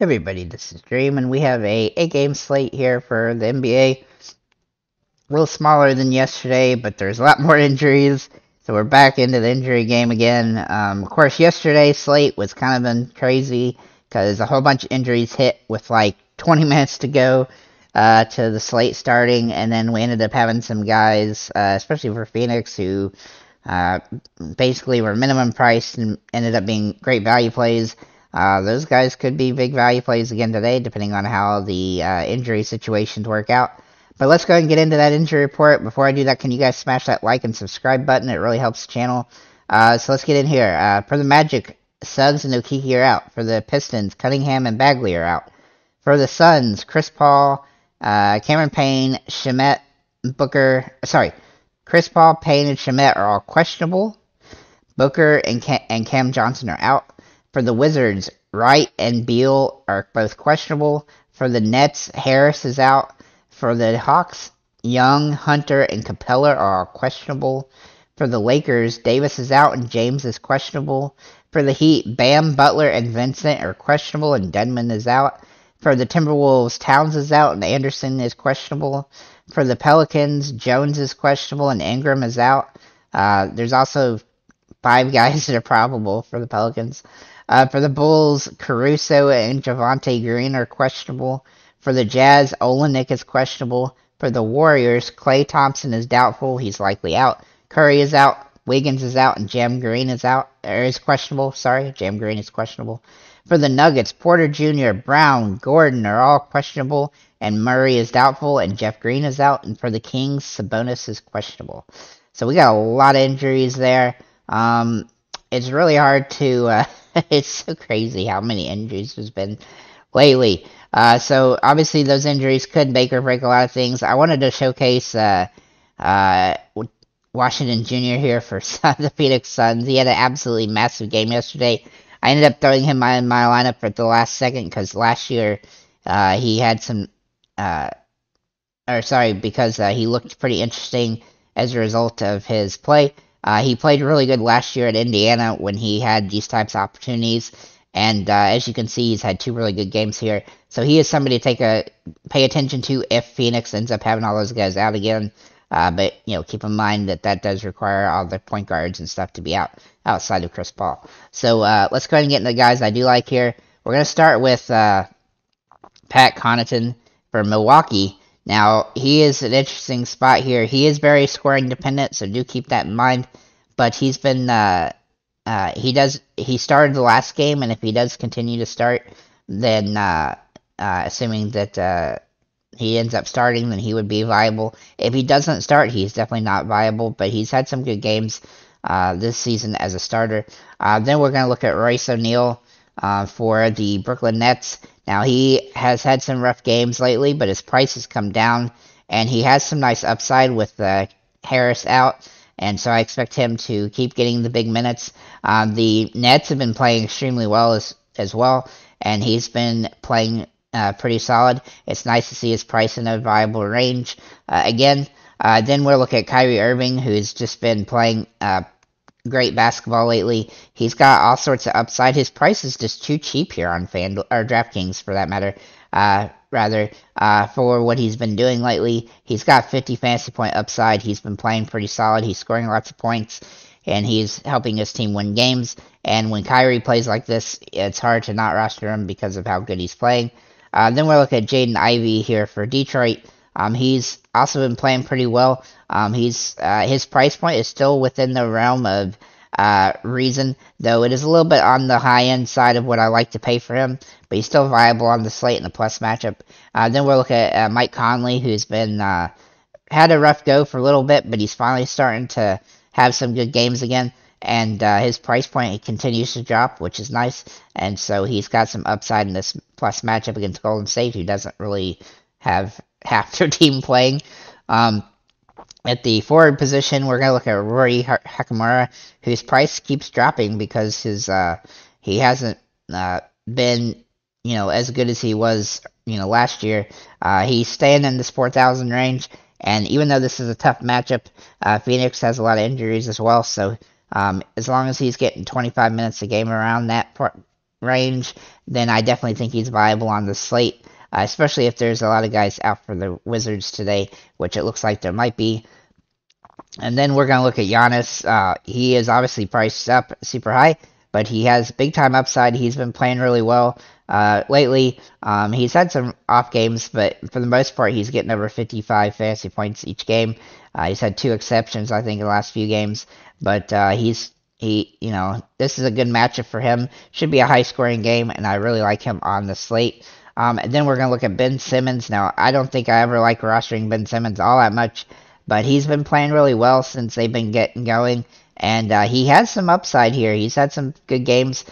Everybody, this is Dream, and we have a 8-game slate here for the NBA. A little smaller than yesterday, but there's a lot more injuries, so we're back into the injury game again. Of course, yesterday's slate was kind of been crazy because a whole bunch of injuries hit with like 20 minutes to go to the slate starting, and then we ended up having some guys, especially for Phoenix, who uh, basically were minimum priced and ended up being great value plays. Those guys could be big value plays again today, depending on how the injury situations work out. But let's go ahead and get into that injury report. Before I do that, can you guys smash that like and subscribe button? It really helps the channel. So let's get in here. For the Magic, Suggs and Okiki are out. For the Pistons, Cunningham and Bagley are out. For the Suns, Chris Paul, Cameron Payne, Shamet, Chris Paul, Payne, and Shamet are all questionable. Booker and Cam Johnson are out. For the Wizards, Wright and Beal are both questionable. For the Nets, Harris is out. For the Hawks, Young, Hunter, and Capella are all questionable. For the Lakers, Davis is out and James is questionable. For the Heat, Bam, Butler, and Vincent are questionable and Denman is out. For the Timberwolves, Towns is out and Anderson is questionable. For the Pelicans, Jones is questionable and Ingram is out. There's also 5 guys that are probable for the Pelicans. For the Bulls, Caruso and Javonte Green are questionable. For the Jazz, Olenek is questionable. For the Warriors, Klay Thompson is doubtful. He's likely out. Curry is out. Wiggins is out. And Jam Green is out. Is questionable. Sorry, Jam Green is questionable. For the Nuggets, Porter Jr., Brown, Gordon are all questionable. And Murray is doubtful. And Jeff Green is out. And for the Kings, Sabonis is questionable. So we got a lot of injuries there. It's really hard to... it's so crazy how many injuries there's been lately. So obviously those injuries could make or break a lot of things. I wanted to showcase Washington Jr. here for the Phoenix Suns. He had an absolutely massive game yesterday. I ended up throwing him in my lineup at the last second because last year he had some, because he looked pretty interesting as a result of his play. He played really good last year at Indiana when he had these types of opportunities, and as you can see, he's had 2 really good games here. So he is somebody to pay attention to if Phoenix ends up having all those guys out again. But keep in mind that does require all the point guards and stuff to be outside of Chris Paul. So let's go ahead and get into the guys I do like here. We're gonna start with Pat Connaughton for Milwaukee. Now, he is an interesting spot here. He is very scoring dependent, so do keep that in mind. But he's been, he started the last game, and if he does continue to start, then, assuming that, he ends up starting, then he would be viable. If he doesn't start, he's definitely not viable, but he's had some good games, this season as a starter. Then we're going to look at Royce O'Neal, for the Brooklyn Nets. Now, he has had some rough games lately, but his price has come down, and he has some nice upside with Harris out, and so I expect him to keep getting the big minutes. The Nets have been playing extremely well as well, and he's been playing pretty solid. It's nice to see his price in a viable range again. Then we'll look at Kyrie Irving, who's just been playing great basketball lately. He's got all sorts of upside. His price is just too cheap here on FanDuel or DraftKings for that matter. For what he's been doing lately, he's got 50 fantasy point upside. He's been playing pretty solid. He's scoring lots of points, and he's helping his team win games. And when Kyrie plays like this, it's hard to not roster him because of how good he's playing. Then we'll look at Jaden Ivey here for Detroit. He's also been playing pretty well. His price point is still within the realm of reason, though it is a little bit on the high end side of what I like to pay for him, but he's still viable on the slate in a plus matchup. Then we'll look at Mike Conley, who's been had a rough go for a little bit, but he's finally starting to have some good games again. And his price point continues to drop, which is nice. And so he's got some upside in this plus matchup against Golden State, who doesn't really have half their team playing. At the forward position, we're going to look at Rory Hachimura, whose price keeps dropping because he hasn't been as good as he was last year. He's staying in this 4,000 range, and even though this is a tough matchup, Phoenix has a lot of injuries as well. So as long as he's getting 25 minutes a game around that range, then I definitely think he's viable on the slate, especially if there's a lot of guys out for the Wizards today, which it looks like there might be. And then we're going to look at Giannis. He is obviously priced up super high, but he has big time upside. He's been playing really well lately. He's had some off games, but for the most part, he's getting over 55 fantasy points each game. He's had 2 exceptions, I think, in the last few games, but this is a good matchup for him. Should be a high scoring game, and I really like him on the slate. And then we're going to look at Ben Simmons. Now, I don't think I ever like rostering Ben Simmons all that much, but he's been playing really well since they've been getting going, and he has some upside here. He's had some good games.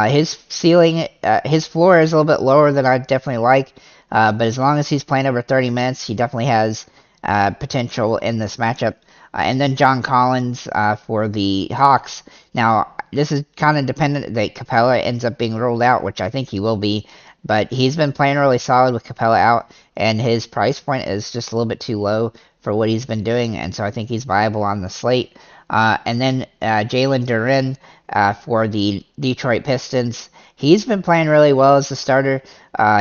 His ceiling, his floor is a little bit lower than I definitely like, but as long as he's playing over 30 minutes, he definitely has potential in this matchup. And then John Collins for the Hawks. Now, this is kind of dependent that Capella ends up being ruled out, which I think he will be, but he's been playing really solid with Capella out, and his price point is just a little bit too low for what he's been doing, and so I think he's viable on the slate. And then Jalen Duren for the Detroit Pistons. He's been playing really well as a starter.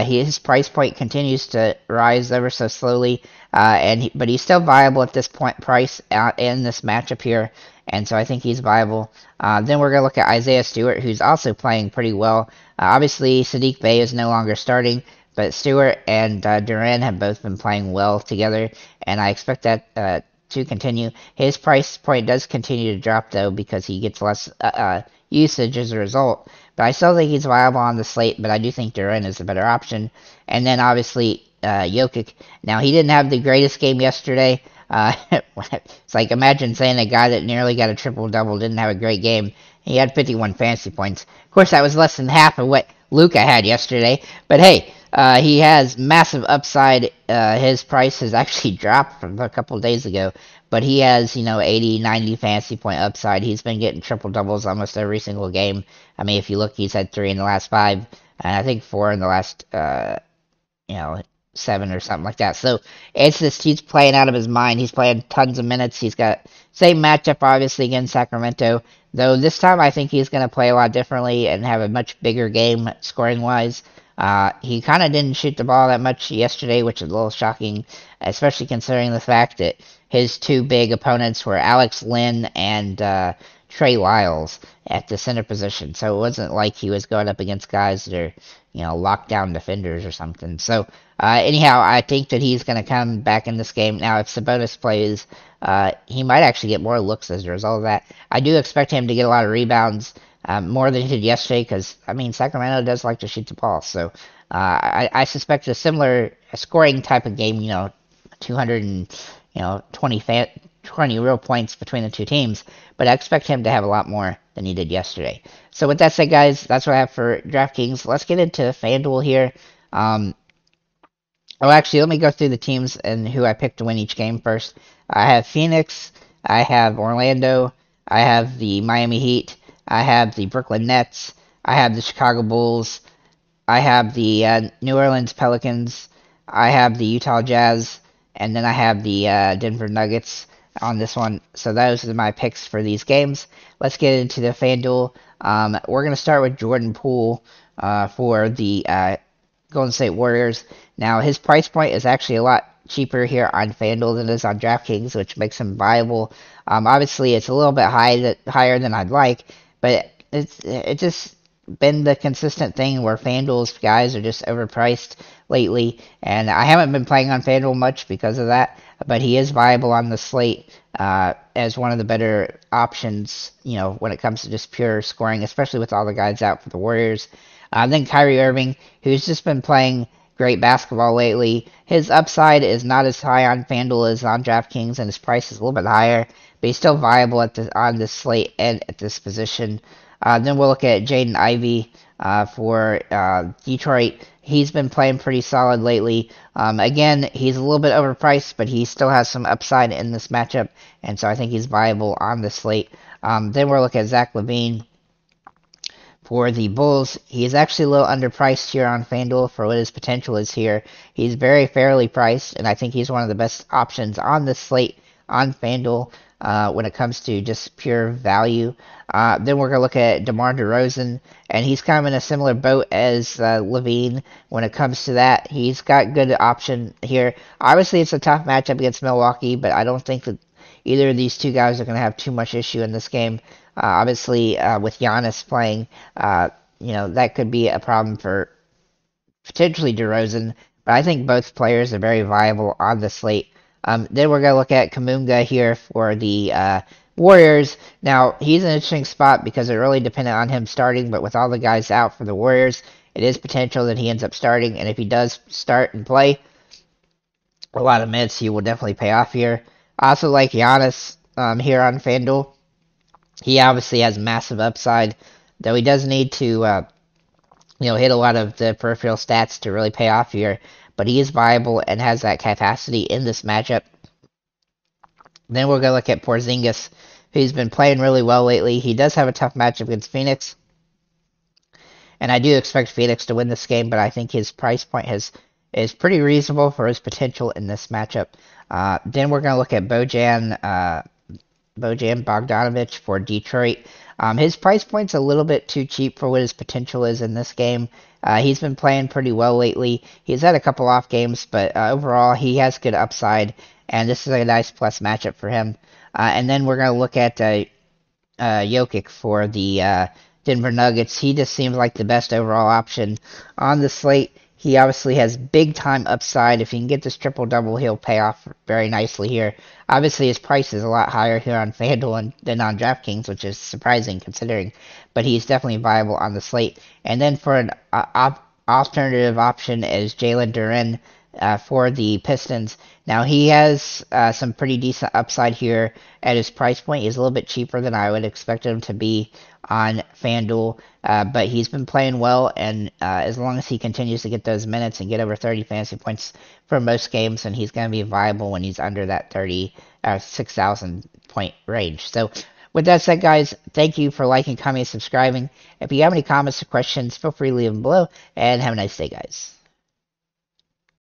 His price point continues to rise ever so slowly, but he's still viable at this price in this matchup here, and so I think he's viable. Then we're going to look at Isaiah Stewart, who's also playing pretty well. Obviously, Sadiq Bey is no longer starting, but Stewart and Duran have both been playing well together, and I expect that to continue. His price point does continue to drop, though, because he gets less usage as a result. But I still think he's viable on the slate, but I do think Duran is a better option. And then, obviously, Jokic. Now, he didn't have the greatest game yesterday. It's like, imagine saying a guy that nearly got a triple-double didn't have a great game. He had 51 fantasy points. Of course, that was less than half of what Luka had yesterday. But hey, he has massive upside. His price has actually dropped from a couple of days ago. But he has, 80, 90 fantasy point upside. He's been getting triple-doubles almost every single game. I mean, if you look, he's had 3 in the last 5. And I think 4 in the last, 7 or something like that. So it's just he's playing out of his mind. He's playing tons of minutes. He's got same matchup obviously against Sacramento, though this time I think he's going to play a lot differently and have a much bigger game scoring wise. He kind of didn't shoot the ball that much yesterday, which is a little shocking, especially considering the fact that his 2 big opponents were Alex Lynn and Trey Lyles at the center position. So it wasn't like he was going up against guys that are, lockdown defenders or something. So anyhow, I think that he's going to come back in this game. Now, if Sabonis plays, he might actually get more looks as a result of that. I do expect him to get a lot of rebounds, more than he did yesterday, because, Sacramento does like to shoot the ball. So I suspect a similar scoring type of game, 220 real points between the two teams, but I expect him to have a lot more than he did yesterday. So with that said, guys, that's what I have for DraftKings. Let's get into FanDuel here. Actually, let me go through the teams and who I picked to win each game first. I have Phoenix, I have Orlando, I have the Miami Heat, I have the Brooklyn Nets, I have the Chicago Bulls, I have the New Orleans Pelicans, I have the Utah Jazz, and then I have the Denver Nuggets on this one. So those are my picks for these games. Let's get into the FanDuel. We're going to start with Jordan Poole for the Golden State Warriors. Now, his price point is actually a lot cheaper here on FanDuel than it is on DraftKings, which makes him viable. Obviously, it's a little bit higher than I'd like, but it's just been the consistent thing where FanDuel's guys are just overpriced lately, and I haven't been playing on FanDuel much because of that, but he is viable on the slate as one of the better options, when it comes to just pure scoring, especially with all the guys out for the Warriors. Then Kyrie Irving, who's just been playing great basketball lately. His upside is not as high on FanDuel as on DraftKings, and his price is a little bit higher, but he's still viable on this slate and at this position. Then we'll look at Jaden Ivey for Detroit. He's been playing pretty solid lately. Again, he's a little bit overpriced, but he still has some upside in this matchup, and so I think he's viable on the slate. Then we'll look at Zach LaVine for the Bulls. He's actually a little underpriced here on FanDuel for what his potential is here. He's very fairly priced, and I think he's one of the best options on this slate on FanDuel when it comes to just pure value. Then we're going to look at DeMar DeRozan, and he's kind of in a similar boat as Levine when it comes to that. He's got good option here. Obviously, it's a tough matchup against Milwaukee, but I don't think that either of these two guys are going to have too much issue in this game. Obviously, with Giannis playing, that could be a problem for potentially DeRozan, but I think both players are very viable on the slate. Then we're going to look at Kuminga here for the Warriors. Now, he's an interesting spot because it really depended on him starting, but with all the guys out for the Warriors, it is potential that he ends up starting, and if he does start and play a lot of minutes, he will definitely pay off here. I also like Giannis here on FanDuel. He obviously has massive upside, though he does need to hit a lot of the peripheral stats to really pay off here, but he is viable and has that capacity in this matchup. Then we're going to look at Porzingis, who's been playing really well lately. He does have a tough matchup against Phoenix, and I do expect Phoenix to win this game, but I think his price point is pretty reasonable for his potential in this matchup. Then we're going to look at Bojan Bogdanovic for Detroit. His price point's a little bit too cheap for what his potential is in this game. He's been playing pretty well lately. He's had a couple off games, but overall he has good upside, and this is a nice plus matchup for him. And then we're going to look at Jokic for the Denver Nuggets. He just seems like the best overall option on the slate. He obviously has big-time upside. If he can get this triple-double, he'll pay off very nicely here. Obviously, his price is a lot higher here on FanDuel than on DraftKings, which is surprising considering. But he's definitely viable on the slate. And then for an alternative option is Jalen Duren for the Pistons. Now, he has some pretty decent upside here at his price point. He's a little bit cheaper than I would expect him to be on FanDuel, but he's been playing well, and as long as he continues to get those minutes and get over 30 fantasy points for most games, then he's going to be viable when he's under that 6,000 point range. So with that said, guys, thank you for liking, commenting, subscribing. If you have any comments or questions, feel free to leave them below, and have a nice day, guys.